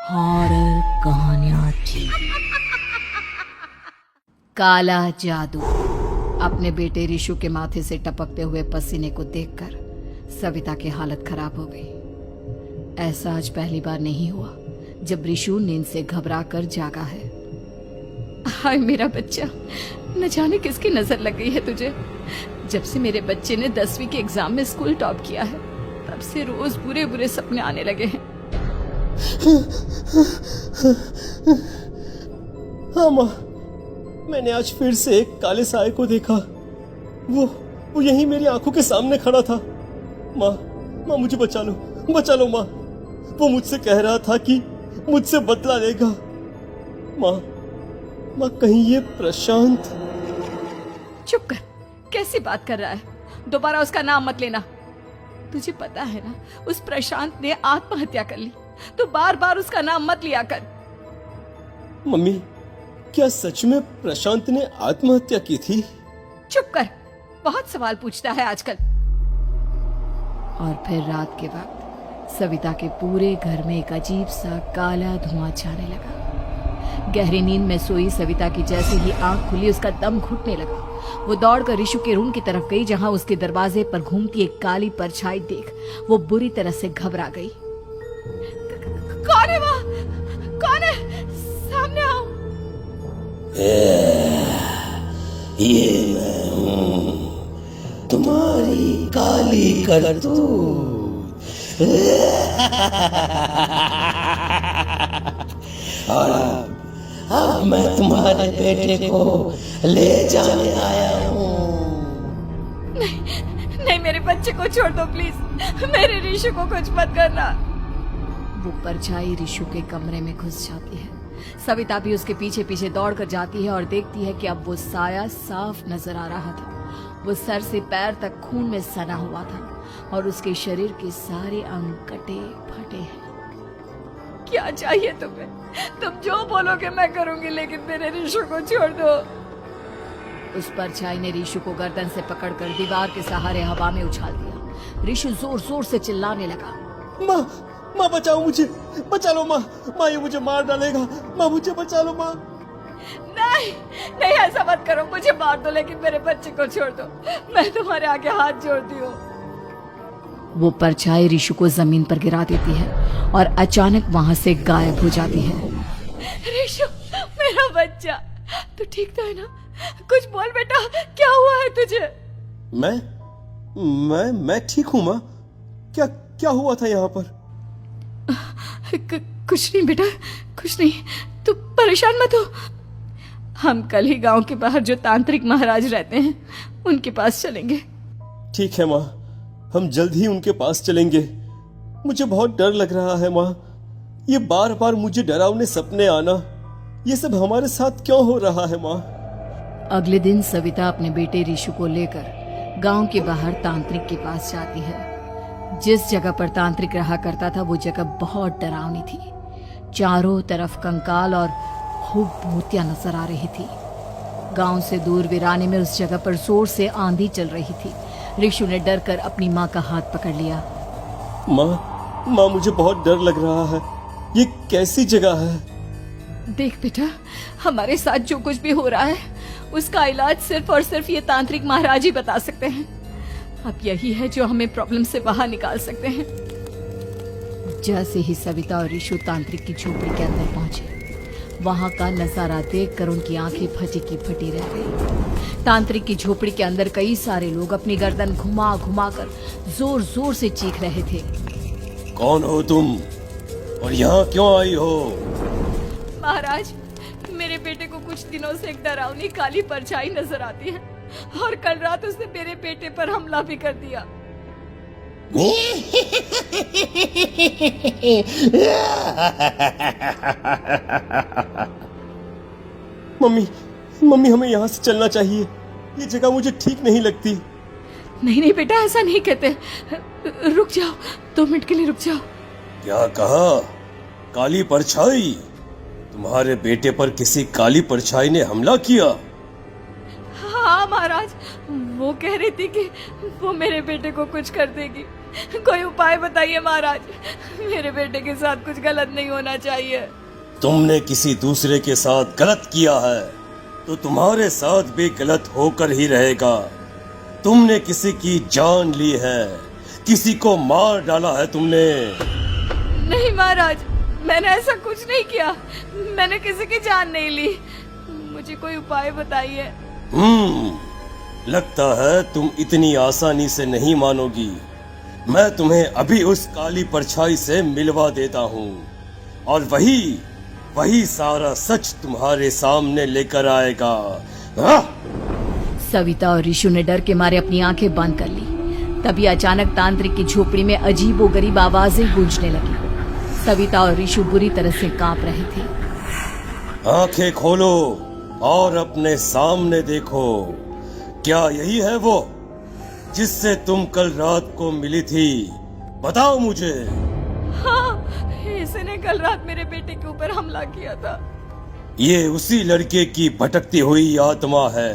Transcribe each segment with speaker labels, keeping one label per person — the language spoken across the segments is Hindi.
Speaker 1: हॉरर कहानियां थी। काला जादू। अपने बेटे रिशु के माथे से टपकते हुए पसीने को देखकर सविता की हालत खराब हो गई। ऐसा आज पहली बार नहीं हुआ जब रिशु नींद से घबराकर जागा है। हाय मेरा बच्चा, न जाने किसकी नजर लग गई है तुझे। जब से मेरे बच्चे ने 10वीं के एग्जाम में स्कूल टॉप किया है तब से रोज बुरे बुरे सपने आने लगे हैं।
Speaker 2: हाँ माँ, मैंने आज फिर से एक काले साए को देखा। वो यहीं मेरी आंखों के सामने खड़ा था। माँ मुझे बचा लो माँ। वो मुझसे कह रहा था कि मुझसे बदला लेगा। माँ कहीं ये प्रशांत।
Speaker 1: चुप कर, कैसी बात कर रहा है? दोबारा उसका नाम मत लेना। तुझे पता है ना, उस प्रशांत ने आत्महत्या कर ली, तो बार बार उसका नाम मत लिया कर।
Speaker 2: मम्मी, क्या सच में प्रशांत ने आत्महत्या की थी?
Speaker 1: चुप कर, बहुत सवाल पूछता है आजकल। और फिर रात के वक्त सविता के पूरे घर में एक अजीब सा काला धुआं छाने लगा। गहरी नींद में सोई सविता की जैसे ही आंख खुली उसका दम घुटने लगा। वो दौड़कर रिशु के रूम की तरफ गई जहां उसके दरवाजे पर घूमती एक काली परछाई देख वो बुरी तरह से घबरा गई। कौन है वहाँ? कौन है? सामने आओ।
Speaker 3: ये मैं हूँ, तुम्हारी काली करतूत। और अब मैं तुम्हारे बेटे को ले जाने आया हूँ।
Speaker 1: नहीं, मेरे बच्चे को छोड़ दो प्लीज। मेरे रिशु को कुछ मत करना। वो परछाई रिशु के कमरे में घुस जाती है। सविता भी उसके पीछे पीछे दौड़कर जाती है और देखती है कि अब वो साया साफ नजर आ रहा था। वो सर से पैर तक खून में सना हुआ था और उसके शरीर के सारे अंग कटे फटे हैं। क्या चाहिए तुम्हें? तुम जो बोलोगे मैं करूंगी, लेकिन मेरे रिशु को छोड़ दो। उस परछाई ने रिशु को गर्दन से पकड़कर दीवार के सहारे हवा में उछाल दिया। रिशु जोर जोर से चिल्लाने लगा।
Speaker 2: माँ बचाओ मुझे, बचा लो माँ। ये मुझे मार डालेगा। माँ मुझे बचा लो माँ।
Speaker 1: नहीं ऐसा मत करो। मुझे मार दो लेकिन मेरे बच्चे को छोड़ दो। मैं तुम्हारे आगे हाथ जोड़ती हूँ। वो परछाई रिशु को जमीन पर गिरा देती है और अचानक वहां से गायब हो जाती है। रिशु, मेरा बच्चा, तू ठीक तो है ना? कुछ बोल बेटा, क्या हुआ है तुझे?
Speaker 2: मैं ठीक हूँ माँ। क्या हुआ था यहाँ पर?
Speaker 1: कुछ नहीं बेटा, कुछ नहीं। तू परेशान मत हो। हम कल ही गांव के बाहर जो तांत्रिक महाराज रहते हैं उनके पास चलेंगे।
Speaker 2: ठीक है माँ, हम जल्द ही उनके पास चलेंगे। मुझे बहुत डर लग रहा है माँ। ये बार बार मुझे डरावने सपने आना, ये सब हमारे साथ क्यों हो रहा है माँ?
Speaker 1: अगले दिन सविता अपने बेटे रिशु को लेकर गांव के बाहर तांत्रिक के पास जाती है। जिस जगह पर तांत्रिक रहा करता था वो जगह बहुत डरावनी थी। चारों तरफ कंकाल और भूतियां नजर आ रही थी। गांव से दूर वीराने में उस जगह पर जोर से आंधी चल रही थी। रिशु ने डर कर अपनी माँ का हाथ पकड़ लिया।
Speaker 2: माँ मुझे बहुत डर लग रहा है। ये कैसी जगह है?
Speaker 1: देख बेटा, हमारे साथ जो कुछ भी हो रहा है उसका इलाज सिर्फ और सिर्फ ये तांत्रिक महाराज ही बता सकते हैं। अब यही है जो हमें प्रॉब्लम से बाहर निकाल सकते हैं। जैसे ही सविता और रिशु तांत्रिक की झोपड़ी के अंदर पहुंचे, वहां का नजारा देखकर उनकी आंखें फटी की फटी रह गई। तांत्रिक की झोपड़ी के अंदर कई सारे लोग अपनी गर्दन घुमा घुमा कर जोर जोर से चीख रहे थे।
Speaker 2: कौन हो तुम और यहाँ क्यों आई हो?
Speaker 1: महाराज, मेरे बेटे को कुछ दिनों से एक डरावनी काली परछाई नजर आती है और कल रात उसने मेरे बेटे पर हमला भी कर दिया।
Speaker 2: मम्मी हमें यहाँ से चलना चाहिए। ये जगह मुझे ठीक नहीं लगती।
Speaker 1: नहीं बेटा, ऐसा नहीं कहते। रुक जाओ, 2 मिनट के लिए रुक जाओ।
Speaker 2: क्या कहा? काली परछाई? तुम्हारे बेटे पर किसी काली परछाई ने हमला किया?
Speaker 1: हाँ महाराज, वो कह रही थी कि वो मेरे बेटे को कुछ कर देगी, कोई उपाय बताइए महाराज। मेरे बेटे के साथ कुछ गलत नहीं होना चाहिए।
Speaker 2: तुमने किसी दूसरे के साथ गलत किया है तो तुम्हारे साथ भी गलत होकर ही रहेगा। तुमने किसी की जान ली है, किसी को मार डाला है तुमने।
Speaker 1: नहीं महाराज, मैंने ऐसा कुछ नहीं किया। मैंने किसी की जान नहीं ली। मुझे कोई उपाय बताइए।
Speaker 2: लगता है तुम इतनी आसानी से नहीं मानोगी। मैं तुम्हें अभी उस काली परछाई से मिलवा देता हूँ और वही सारा सच तुम्हारे सामने लेकर आएगा।
Speaker 1: सविता और ऋषु ने डर के मारे अपनी आंखें बंद कर ली। तभी अचानक तांत्रिक की झोपड़ी में अजीबोगरीब आवाजें गूंजने लगी। सविता और ऋषु बुरी तरह से कांप रहे थे।
Speaker 2: आंखें खोलो और अपने सामने देखो। क्या यही है वो जिससे तुम कल रात को मिली थी? बताओ मुझे।
Speaker 1: हाँ, इसने कल रात मेरे बेटे के ऊपर हमला किया था।
Speaker 2: ये उसी लड़के की भटकती हुई आत्मा है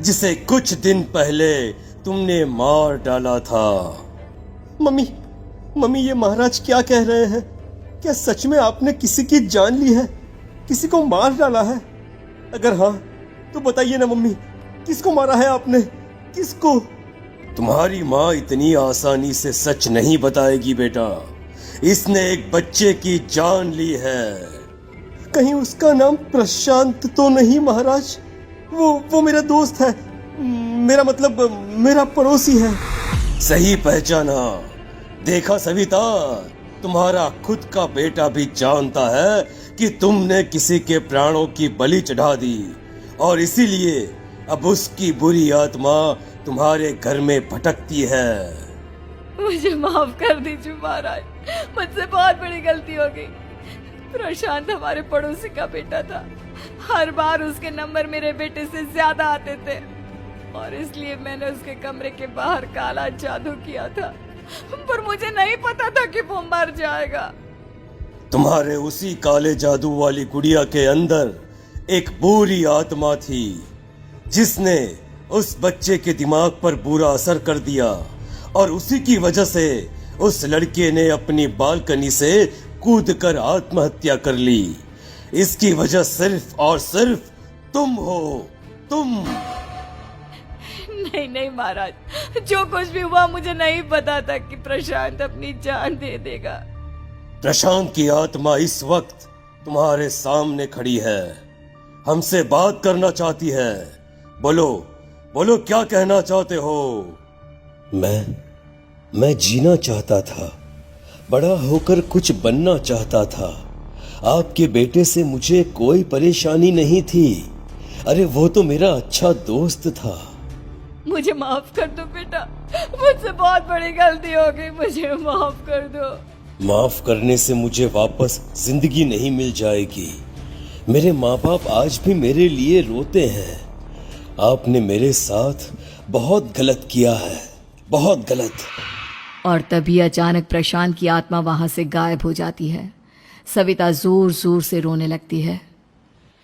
Speaker 2: जिसे कुछ दिन पहले तुमने मार डाला था। मम्मी ये महाराज क्या कह रहे हैं? क्या सच में आपने किसी की जान ली है, किसी को मार डाला है? अगर हाँ तो बताइए ना मम्मी, किसको मारा है आपने? किसको? तुम्हारी माँ इतनी आसानी से सच नहीं बताएगी बेटा। इसने एक बच्चे की जान ली है। कहीं उसका नाम प्रशांत तो नहीं महाराज? वो मेरा दोस्त है, मेरा मतलब मेरा पड़ोसी है। सही पहचाना। देखा सविता, तुम्हारा खुद का बेटा भी जानता है कि तुमने किसी के प्राणों की बलि चढ़ा दी और इसीलिए अब उसकी बुरी आत्मा तुम्हारे घर में भटकती है।
Speaker 1: मुझे माफ कर दीजिए महाराज, मुझसे बहुत बड़ी गलती हो गई। प्रशांत हमारे पड़ोसी का बेटा था। हर बार उसके नंबर मेरे बेटे से ज्यादा आते थे और इसलिए मैंने उसके कमरे के बाहर काला जादू किया था, पर मुझे नहीं पता था कि वो मर जाएगा।
Speaker 2: तुम्हारे उसी काले जादू वाली गुड़िया के अंदर एक बुरी आत्मा थी जिसने उस बच्चे के दिमाग पर बुरा असर कर दिया और उसी की वजह से उस लड़के ने अपनी बालकनी से कूदकर आत्महत्या कर ली। इसकी वजह सिर्फ और सिर्फ तुम हो, तुम।
Speaker 1: नहीं महाराज, जो कुछ भी हुआ मुझे नहीं पता था कि प्रशांत अपनी जान दे देगा।
Speaker 2: प्रशांत की आत्मा इस वक्त तुम्हारे सामने खड़ी है, हमसे बात करना चाहती है। बोलो क्या कहना चाहते हो? मैं जीना चाहता था, बड़ा होकर कुछ बनना चाहता था। आपके बेटे से मुझे कोई परेशानी नहीं थी। अरे वो तो मेरा अच्छा दोस्त था।
Speaker 1: मुझे माफ कर दो बेटा, मुझसे बहुत बड़ी गलती हो गई, मुझे माफ कर दो।
Speaker 2: माफ करने से मुझे वापस जिंदगी नहीं मिल जाएगी। मेरे माँ बाप आज भी मेरे लिए रोते हैं। आपने मेरे साथ बहुत गलत किया है, बहुत गलत।
Speaker 1: और तभी अचानक प्रशांत की आत्मा वहां से गायब हो जाती है। सविता जोर जोर से रोने लगती है।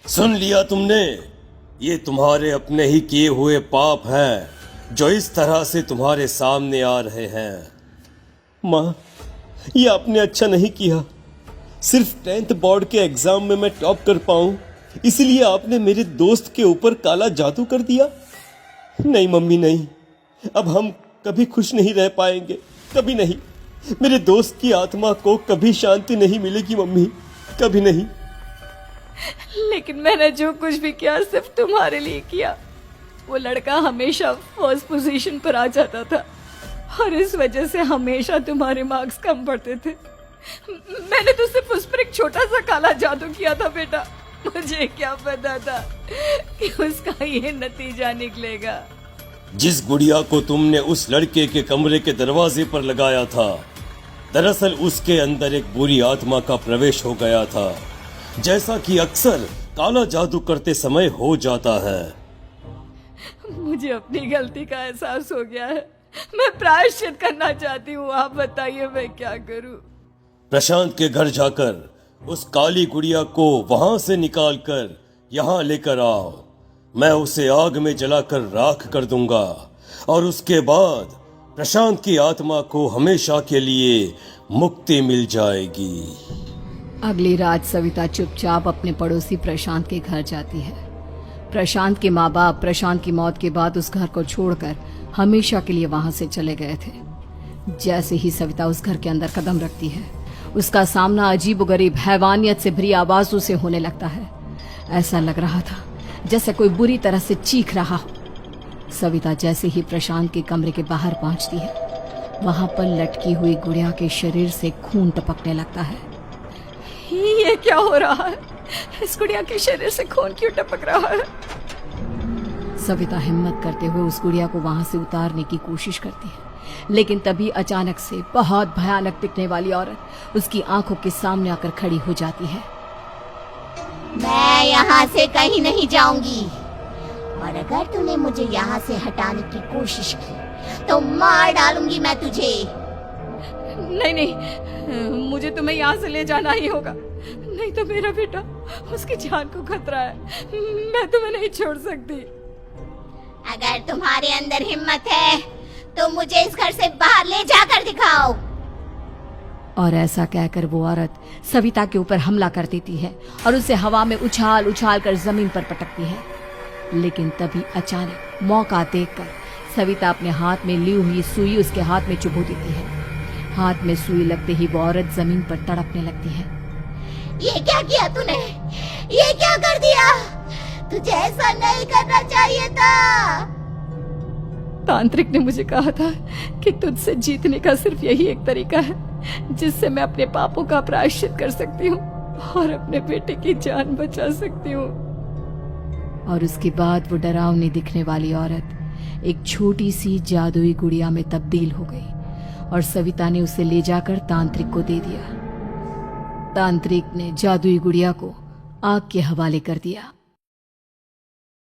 Speaker 2: सुन लिया तुमने? ये तुम्हारे अपने ही किए हुए पाप हैं जो इस तरह से तुम्हारे सामने आ रहे हैं। माँ, ये आपने अच्छा नहीं किया। सिर्फ 10th बोर्ड के एग्जाम में मैं टॉप कर पाऊं, इसलिए आपने मेरे दोस्त के ऊपर काला जादू कर दिया। नहीं मम्मी, नहीं, अब हम कभी खुश नहीं रह पाएंगे, कभी नहीं। मेरे दोस्त की आत्मा को कभी शांति नहीं मिलेगी मम्मी, कभी नहीं।
Speaker 1: लेकिन मैंने जो कुछ भी किया सिर्फ तुम्हारे लिए किया। वो लड़का हमेशा फर्स्ट पोजीशन पर आ जाता था और इस वजह से हमेशा तुम्हारे मार्क्स कम पड़ते थे। मैंने तो सिर्फ उस पर एक छोटा सा काला जादू किया था बेटा। मुझे क्या पता था कि उसका ये नतीजा निकलेगा।
Speaker 2: जिस गुड़िया को तुमने उस लड़के के कमरे के दरवाजे पर लगाया था, दरअसल उसके अंदर एक बुरी आत्मा का प्रवेश हो गया था, जैसा कि अक्सर काला जादू करते समय हो जाता है।
Speaker 1: मुझे अपनी गलती का एहसास हो गया है। मैं प्रायश्चित करना चाहती हूँ। आप बताइए मैं क्या करूँ?
Speaker 2: प्रशांत के घर जाकर उस काली गुड़िया को वहां से निकालकर यहाँ लेकर आओ। मैं उसे आग में जलाकर राख कर दूंगा और उसके बाद प्रशांत की आत्मा को हमेशा के लिए मुक्ति मिल जाएगी।
Speaker 1: अगली रात सविता चुपचाप अपने पड़ोसी प्रशांत के घर जाती है। प्रशांत के माँ बाप प्रशांत की मौत के बाद उस घर को छोड़कर हमेशा के लिए वहां से चले गए थे। जैसे ही सविता उस घर के अंदर कदम रखती है, उसका सामना अजीबोगरीब हैवानियत से भरी आवाजों से होने लगता है। ऐसा लग रहा था जैसे कोई बुरी तरह से चीख रहा हो। सविता जैसे ही प्रशांत के कमरे के बाहर पहुंचती है, वहां पर लटकी हुई गुड़िया के शरीर से खून टपकने लगता है। ये क्या हो रहा है? इस गुड़िया के शरीर से खून क्यों टपक रहा है? सविता हिम्मत करते हुए उस गुड़िया को वहां से उतारने की कोशिश करती है, लेकिन तभी अचानक से बहुत भयानक दिखने वाली औरत उसकी आंखों के सामने आकर खड़ी हो जाती है।
Speaker 4: मैं यहाँ से कहीं नहीं जाऊंगी, और अगर तूने मुझे यहाँ से हटाने की कोशिश की तो मार डालूंगी मैं तुझे।
Speaker 1: नहीं नहीं, मुझे तुम्हें यहाँ से ले जाना ही होगा, नहीं तो मेरा बेटा, उसकी जान को खतरा है। मैं तुम्हें नहीं छोड़ सकती।
Speaker 4: अगर तुम्हारे अंदर हिम्मत है तो मुझे इस घर से बाहर ले जाकर दिखाओ।
Speaker 1: और ऐसा कहकर वो औरत सविता के ऊपर हमला कर देती है और उसे हवा में उछाल उछाल कर जमीन पर पटकती है। लेकिन तभी अचानक मौका देखकर सविता अपने हाथ में ली हुई सुई उसके हाथ में चुभो देती है। हाथ में सुई लगते ही वो औरत जमीन पर तड़पने लगती है।
Speaker 4: ये क्या किया तूने? ये क्या कर दिया? तुझे ऐसा नहीं करना चाहिए था।
Speaker 1: तांत्रिक ने मुझे कहा था कि तुझसे जीतने का सिर्फ यही एक तरीका है जिससे मैं अपने पापों का प्रायश्चित कर सकती हूँ और अपने बेटे की जान बचा सकती हूँ। और उसके बाद वो डरावनी दिखने वाली औरत एक छोटी सी जादुई गुड़िया में तब्दील हो गई और सविता ने उसे ले जाकर तांत्रिक को दे दिया। तांत्रिक ने जादुई गुड़िया को आग के हवाले कर दिया।